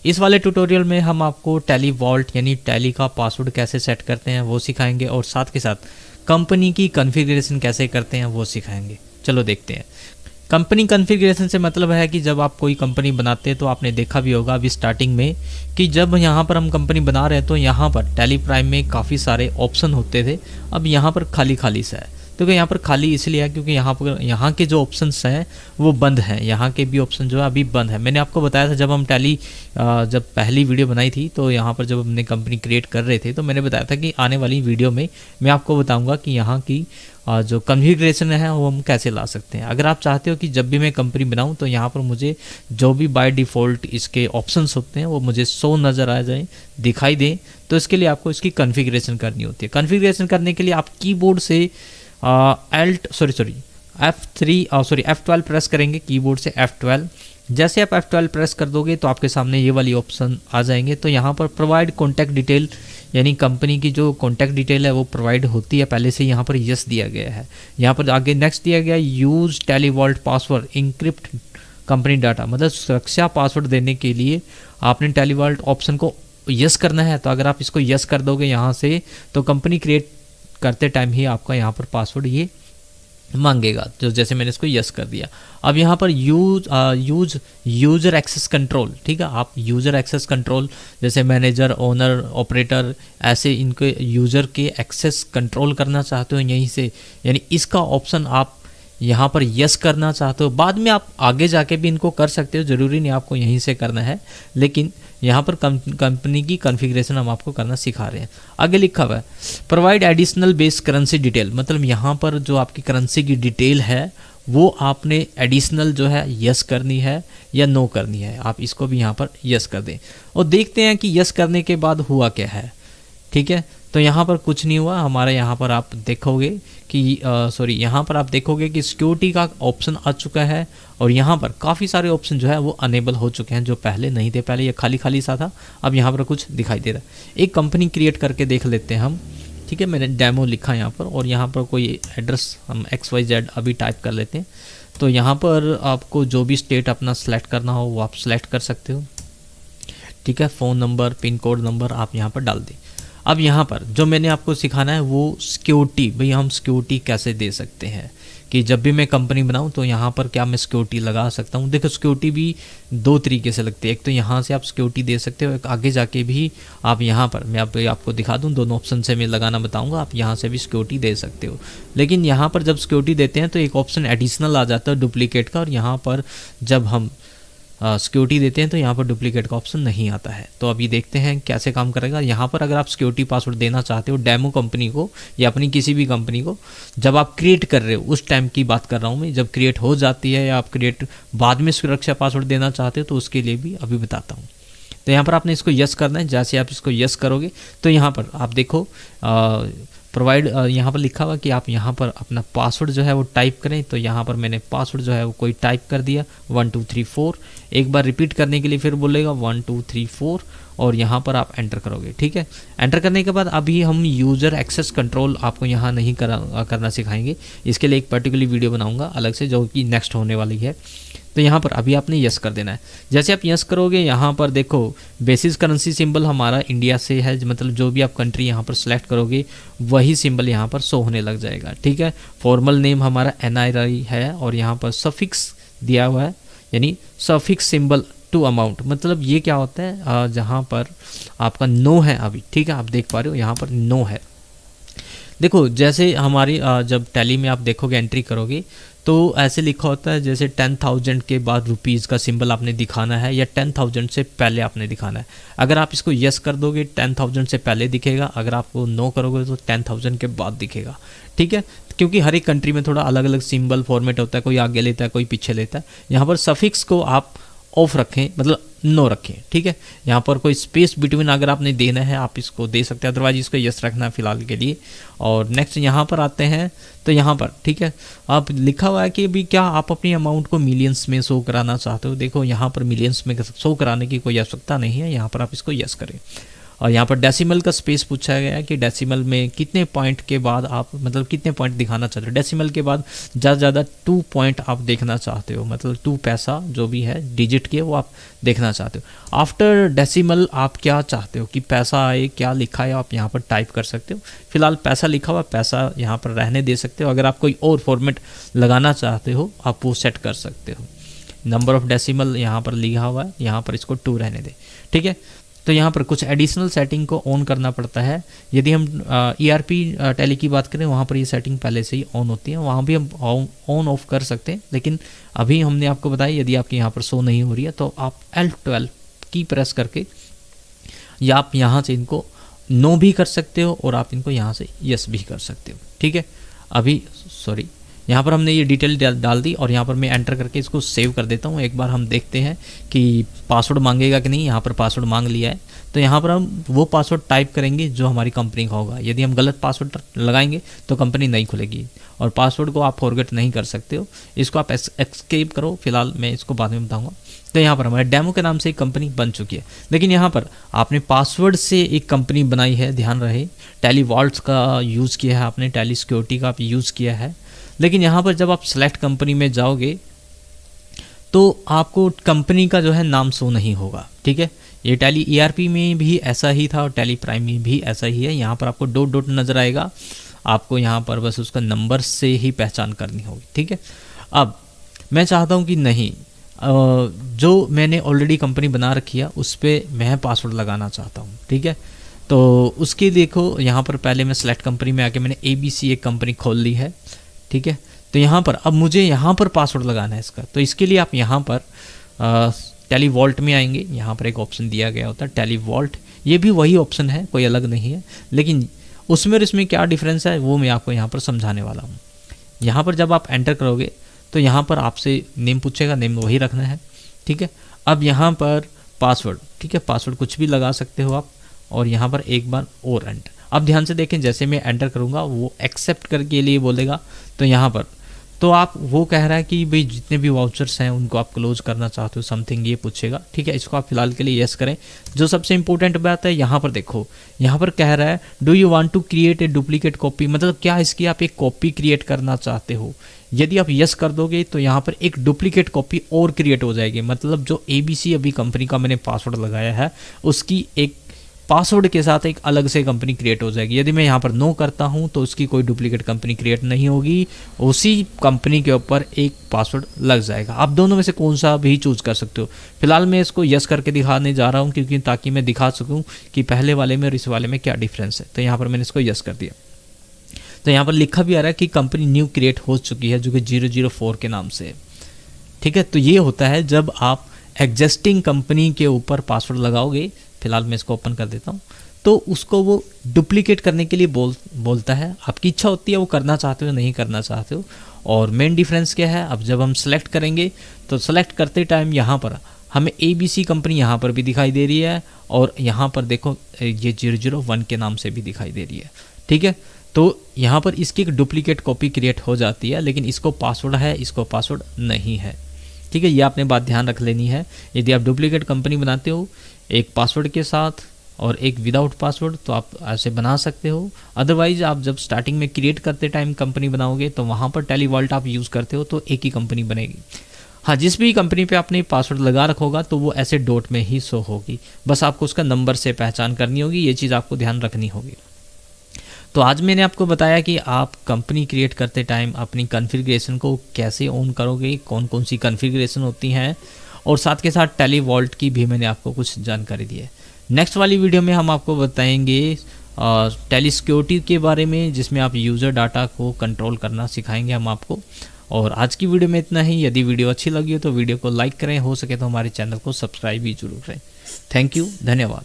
इस वाले ट्यूटोरियल में हम आपको टैली वॉल्ट यानी टैली का पासवर्ड कैसे सेट करते हैं वो सिखाएंगे, और साथ के साथ कंपनी की कॉन्फ़िगरेशन कैसे करते हैं वो सिखाएंगे। चलो देखते हैं। कंपनी कॉन्फ़िगरेशन से मतलब है कि जब आप कोई कंपनी बनाते हैं तो आपने देखा भी होगा अभी स्टार्टिंग में कि जब यहाँ पर हम कंपनी बना रहे हैं तो यहाँ पर टैली प्राइम में काफ़ी सारे ऑप्शन होते थे। अब यहाँ पर खाली खाली सा है, तो यहाँ पर खाली इसलिए है क्योंकि यहाँ के जो ऑप्शंस हैं वो बंद हैं। यहाँ के भी ऑप्शन जो है अभी बंद है। मैंने आपको बताया था जब हम टैली जब पहली वीडियो बनाई थी तो यहाँ पर जब हमने कंपनी क्रिएट कर रहे थे तो मैंने बताया था कि आने वाली वीडियो में मैं आपको बताऊंगा कि यहाँ की जो कॉन्फ़िगरेशन है वो हम कैसे ला सकते हैं। अगर आप चाहते हो कि जब भी मैं कंपनी बनाऊं तो यहाँ पर मुझे जो भी बाय डिफ़ॉल्ट इसके ऑप्शंस होते हैं वो मुझे शो नज़र आ जाए, दिखाई दें, तो इसके लिए आपको इसकी कॉन्फ़िगरेशन करनी होती है। कॉन्फ़िगरेशन करने के लिए आप कीबोर्ड से F12 प्रेस करेंगे, कीबोर्ड से F12। जैसे आप F12 प्रेस कर दोगे तो आपके सामने ये वाली ऑप्शन आ जाएंगे। तो यहाँ पर प्रोवाइड कॉन्टैक्ट डिटेल यानी कंपनी की जो कॉन्टैक्ट डिटेल है वो प्रोवाइड होती है पहले से, यहाँ पर यस दिया गया है। यहाँ पर आगे नेक्स्ट दिया गया use Tally vault password encrypt company data, मतलब सुरक्षा पासवर्ड देने के लिए आपने टैली वॉल्ट ऑप्शन को यस करना है। तो अगर आप इसको यस कर दोगे यहाँ से तो कंपनी क्रिएट करते टाइम ही आपका यहाँ पर पासवर्ड ये मांगेगा, जो जैसे मैंने इसको यस कर दिया। अब यहाँ पर यूज यूज़र एक्सेस कंट्रोल, ठीक है। आप यूज़र एक्सेस कंट्रोल जैसे मैनेजर, ओनर, ऑपरेटर, ऐसे इनके यूज़र के एक्सेस कंट्रोल करना चाहते हो यहीं से, यानी इसका ऑप्शन आप यहाँ पर यस करना चाहते हो। बाद में आप आगे जाके भी इनको कर सकते हो, ज़रूरी नहीं आपको यहीं से करना है, लेकिन यहाँ पर कंपनी की कॉन्फ़िगरेशन हम आपको करना सिखा रहे हैं। आगे लिखा हुआ है provide additional base currency detail, मतलब यहाँ पर जो आपकी करेंसी की डिटेल है वो आपने एडिशनल जो है यस करनी है या नो करनी है। आप इसको भी यहाँ पर यस कर दें और देखते हैं कि यस करने के बाद हुआ क्या है, ठीक है। तो यहाँ पर कुछ नहीं हुआ हमारे, यहाँ पर आप देखोगे कि यहाँ पर आप देखोगे कि सिक्योरिटी का ऑप्शन आ चुका है और यहाँ पर काफ़ी सारे ऑप्शन जो है वो अनेबल हो चुके हैं जो पहले नहीं थे। पहले ये खाली खाली सा था, अब यहाँ पर कुछ दिखाई दे रहा है। एक कंपनी क्रिएट करके देख लेते हैं हम, ठीक है। मैंने डेमो लिखा यहाँ पर और यहाँ पर कोई एड्रेस हम XYZ अभी टाइप कर लेते हैं। तो यहाँ पर आपको जो भी स्टेट अपना सेलेक्ट करना हो वो आप सेलेक्ट कर सकते हो, ठीक है। Phone number, pin code number आप यहाँ पर डाल दें। अब यहाँ पर जो मैंने आपको सिखाना है वो सिक्योरिटी, भाई हम सिक्योरिटी कैसे दे सकते हैं कि जब भी मैं कंपनी बनाऊं तो यहाँ पर क्या मैं सिक्योरिटी लगा सकता हूँ। देखो सिक्योरिटी भी दो तरीके से लगती है, एक तो यहाँ से आप सिक्योरिटी दे सकते हो, एक आगे जाके भी आप यहाँ पर मैं आपको दिखा दूँ, दोनों ऑप्शन से मैं लगाना बताऊँगा, आप यहाँ से भी सिक्योरिटी दे सकते हो। लेकिन यहाँ पर जब सिक्योरिटी देते हैं तो एक ऑप्शन एडिशनल आ जाता है डुप्लीकेट का, और यहाँ पर जब हम सिक्योरिटी देते हैं तो यहाँ पर डुप्लीकेट का ऑप्शन नहीं आता है। तो अभी देखते हैं कैसे काम करेगा। यहाँ पर अगर आप सिक्योरिटी पासवर्ड देना चाहते हो डेमो कंपनी को या अपनी किसी भी कंपनी को, जब आप क्रिएट कर रहे हो उस टाइम की बात कर रहा हूँ मैं, जब क्रिएट हो जाती है या आप क्रिएट बाद में सुरक्षा पासवर्ड देना चाहते हो तो उसके लिए भी अभी बताता हूँ। तो यहाँ पर आपने इसको यस करना है। जैसे आप इसको यस करोगे तो यहाँ पर आप देखो प्रोवाइड यहाँ पर लिखा हुआ कि आप यहाँ पर अपना पासवर्ड जो है वो टाइप करें। तो यहाँ पर मैंने पासवर्ड जो है वो कोई टाइप कर दिया 1 2 3 4। एक बार रिपीट करने के लिए फिर बोलेगा 1 2 3 4 और यहाँ पर आप एंटर करोगे, ठीक है। एंटर करने के बाद अभी हम यूज़र एक्सेस कंट्रोल आपको यहाँ नहीं करना सिखाएंगे, इसके लिए एक पर्टिकुलर वीडियो बनाऊँगा अलग से जो कि नेक्स्ट होने वाली है। तो यहाँ पर अभी आपने यस कर देना है। जैसे आप यस करोगे यहाँ पर देखो बेसिस करेंसी सिंबल हमारा इंडिया से है, मतलब जो भी आप कंट्री यहाँ पर सेलेक्ट करोगे वही सिंबल यहाँ पर शो होने लग जाएगा, ठीक है। फॉर्मल नेम हमारा NIRI है और यहाँ पर सफिक्स दिया हुआ है, यानी सफिक्स सिंबल टू अमाउंट, मतलब ये क्या होता है जहाँ पर आपका नो है अभी, ठीक है। आप देख पा रहे हो यहाँ पर नो है। देखो जैसे हमारी जब टैली में आप देखोगे एंट्री करोगे तो ऐसे लिखा होता है जैसे 10,000 के बाद रुपीज़ का सिंबल आपने दिखाना है या 10,000 से पहले आपने दिखाना है। अगर आप इसको यस कर दोगे 10,000 से पहले दिखेगा, अगर आपको नो करोगे तो 10,000 के बाद दिखेगा, ठीक है। क्योंकि हर एक कंट्री में थोड़ा अलग अलग सिंबल फॉर्मेट होता है, कोई आगे लेता है कोई पीछे लेता है। यहाँ पर सफिक्स को आप ऑफ रखें, मतलब नो रखें, ठीक है। यहाँ पर कोई स्पेस बिटवीन अगर आपने देना है आप इसको दे सकते हैं, अदरवाइज इसको यस रखना है फिलहाल के लिए। और नेक्स्ट यहाँ पर आते हैं तो यहाँ पर ठीक है आप लिखा हुआ है कि अभी क्या आप अपनी अमाउंट को मिलियंस में शो कराना चाहते हो। देखो यहाँ पर मिलियंस में शो कराने की कोई आवश्यकता नहीं है, यहाँ पर आप इसको यस करें। और यहाँ पर डेसिमल का स्पेस पूछा गया है कि डेसिमल में कितने पॉइंट के बाद आप मतलब कितने पॉइंट दिखाना चाहते हो। डेसिमल के बाद ज़्यादा से ज़्यादा 2 पॉइंट आप देखना चाहते हो, मतलब 2 पैसा जो भी है डिजिट के वो आप देखना चाहते हो। आफ्टर डेसिमल आप क्या चाहते हो कि पैसा आए, क्या लिखा है आप यहाँ पर टाइप कर सकते हो। फिलहाल पैसा लिखा हुआ, पैसा यहाँ पर रहने दे सकते हो। अगर आप कोई और फॉर्मेट लगाना चाहते हो आप वो सेट कर सकते हो। नंबर ऑफ डेसिमल यहाँ पर लिखा हुआ है, यहाँ पर इसको 2 रहने दे, ठीक है। तो यहाँ पर कुछ एडिशनल सेटिंग को ऑन करना पड़ता है। यदि हम ERP टैली की बात करें वहाँ पर ये सेटिंग पहले से ही ऑन होती है, वहाँ भी हम ऑन ऑफ कर सकते हैं। लेकिन अभी हमने आपको बताया यदि आपकी यहाँ पर शो नहीं हो रही है तो आप L12 की प्रेस करके या आप यहाँ से इनको नो भी कर सकते हो और आप इनको यहाँ से यस भी कर सकते हो, ठीक है। अभी सॉरी, यहाँ पर हमने ये डिटेल डाल दी और यहाँ पर मैं एंटर करके इसको सेव कर देता हूँ। एक बार हम देखते हैं कि पासवर्ड मांगेगा कि नहीं। यहाँ पर पासवर्ड मांग लिया है, तो यहाँ पर हम वो पासवर्ड टाइप करेंगे जो हमारी कंपनी का होगा। यदि हम गलत पासवर्ड लगाएंगे तो कंपनी नहीं खुलेगी और पासवर्ड को आप फॉरगेट नहीं कर सकते हो। इसको आप एस्केप करो, फिलहाल मैं इसको बाद में बताऊँगा। तो यहाँ पर हमारे डेमो के नाम से एक कंपनी बन चुकी है, लेकिन यहाँ पर आपने पासवर्ड से एक कंपनी बनाई है, ध्यान रहे। टैली वॉल्ट्स का यूज़ किया है आपने, टैली सिक्योरिटी का आप यूज़ किया है। लेकिन यहाँ पर जब आप सेलेक्ट कंपनी में जाओगे तो आपको कंपनी का जो है नाम शो नहीं होगा, ठीक है। ये टैली ERP में भी ऐसा ही था और टैली प्राइम में भी ऐसा ही है। यहाँ पर आपको डॉट डॉट नज़र आएगा, आपको यहाँ पर बस उसका नंबर से ही पहचान करनी होगी, ठीक है। अब मैं चाहता हूँ कि नहीं, जो मैंने ऑलरेडी कंपनी बना रखी है उस पर मैं पासवर्ड लगाना चाहता हूँ, ठीक है। तो उसके देखो यहाँ पर पहले मैं सेलेक्ट कंपनी में आके मैंने ABC एक कंपनी खोल ली है, ठीक है। तो यहाँ पर अब मुझे यहाँ पर पासवर्ड लगाना है इसका। तो इसके लिए आप यहाँ पर टैली वॉल्ट में आएंगे। यहाँ पर एक ऑप्शन दिया गया होता है टैली वॉल्ट, ये भी वही ऑप्शन है, कोई अलग नहीं है। लेकिन उसमें और इसमें क्या डिफरेंस है वो मैं आपको यहाँ पर समझाने वाला हूँ। यहाँ पर जब आप एंटर करोगे तो यहाँ पर आपसे नेम पूछेगा, नेम वही रखना है, ठीक है। अब यहाँ पर पासवर्ड, ठीक है, पासवर्ड कुछ भी लगा सकते हो आप। और यहाँ पर एक बार और एंटर। अब ध्यान से देखें, जैसे मैं एंटर करूँगा वो एक्सेप्ट करके लिए बोलेगा। तो यहाँ पर तो आप वो कह रहा है कि भाई जितने भी वाउचर्स हैं उनको आप क्लोज करना चाहते हो, समथिंग ये पूछेगा, ठीक है। इसको आप फिलहाल के लिए यस करें। जो सबसे इंपॉर्टेंट बात है यहाँ पर देखो, यहाँ पर कह रहा है do you want to create a duplicate copy, मतलब क्या इसकी आप एक कॉपी क्रिएट करना चाहते हो। यदि आप यस कर दोगे तो यहाँ पर एक डुप्लीकेट कॉपी और क्रिएट हो जाएगी, मतलब जो ABC अभी कंपनी का मैंने पासवर्ड लगाया है उसकी एक पासवर्ड के साथ एक अलग से कंपनी क्रिएट हो जाएगी। यदि मैं यहाँ पर नो करता हूँ तो उसकी कोई डुप्लीकेट कंपनी क्रिएट नहीं होगी, उसी कंपनी के ऊपर एक पासवर्ड लग जाएगा। आप दोनों में से कौन सा भी चूज कर सकते हो। फिलहाल मैं इसको यस करके दिखाने जा रहा हूँ क्योंकि ताकि मैं दिखा सकूँ कि पहले वाले में और इस वाले में क्या डिफरेंस है। तो यहाँ पर मैंने इसको यस कर दिया। तो यहाँ पर लिखा भी आ रहा है कि कंपनी न्यू क्रिएट हो चुकी है जो कि 004 के नाम से, ठीक है। तो ये होता है जब आप एग्जिस्टिंग कंपनी के ऊपर पासवर्ड लगाओगे। फिलहाल मैं इसको ओपन कर देता हूँ। तो उसको वो डुप्लीकेट करने के लिए बोलता है। आपकी इच्छा होती है वो करना चाहते हो नहीं करना चाहते हो। और मेन डिफरेंस क्या है, अब जब हम सेलेक्ट करेंगे तो सेलेक्ट करते टाइम यहाँ पर हमें ABC कंपनी यहाँ पर भी दिखाई दे रही है और यहाँ पर देखो ये 001 के नाम से भी दिखाई दे रही है, ठीक है। तो यहाँ पर इसकी एक डुप्लीकेट कॉपी क्रिएट हो जाती है, लेकिन इसको पासवर्ड है, इसको पासवर्ड नहीं है, ठीक है। ये आपने बात ध्यान रख लेनी है। यदि आप डुप्लीकेट कंपनी बनाते हो एक पासवर्ड के साथ और एक विदाउट पासवर्ड तो आप ऐसे बना सकते हो। अदरवाइज आप जब स्टार्टिंग में क्रिएट करते टाइम कंपनी बनाओगे तो वहाँ पर टैली वॉल्ट आप यूज़ करते हो तो एक ही कंपनी बनेगी। हाँ, जिस भी कंपनी पे आपने पासवर्ड लगा रखा होगा तो वो ऐसे डॉट में ही शो होगी, बस आपको उसका नंबर से पहचान करनी होगी। ये चीज़ आपको ध्यान रखनी होगी। तो आज मैंने आपको बताया कि आप कंपनी क्रिएट करते टाइम अपनी कॉन्फ़िगरेशन को कैसे ऑन करोगे, कौन कौन सी कॉन्फ़िगरेशन होती हैं, और साथ के साथ टैली वॉल्ट की भी मैंने आपको कुछ जानकारी दी है। नेक्स्ट वाली वीडियो में हम आपको बताएंगे टैली सिक्योरिटी के बारे में, जिसमें आप यूज़र डाटा को कंट्रोल करना सिखाएंगे हम आपको। और आज की वीडियो में इतना ही। यदि वीडियो अच्छी लगी हो तो वीडियो को लाइक करें, हो सके तो हमारे चैनल को सब्सक्राइब भी जरूर करें। थैंक यू, धन्यवाद।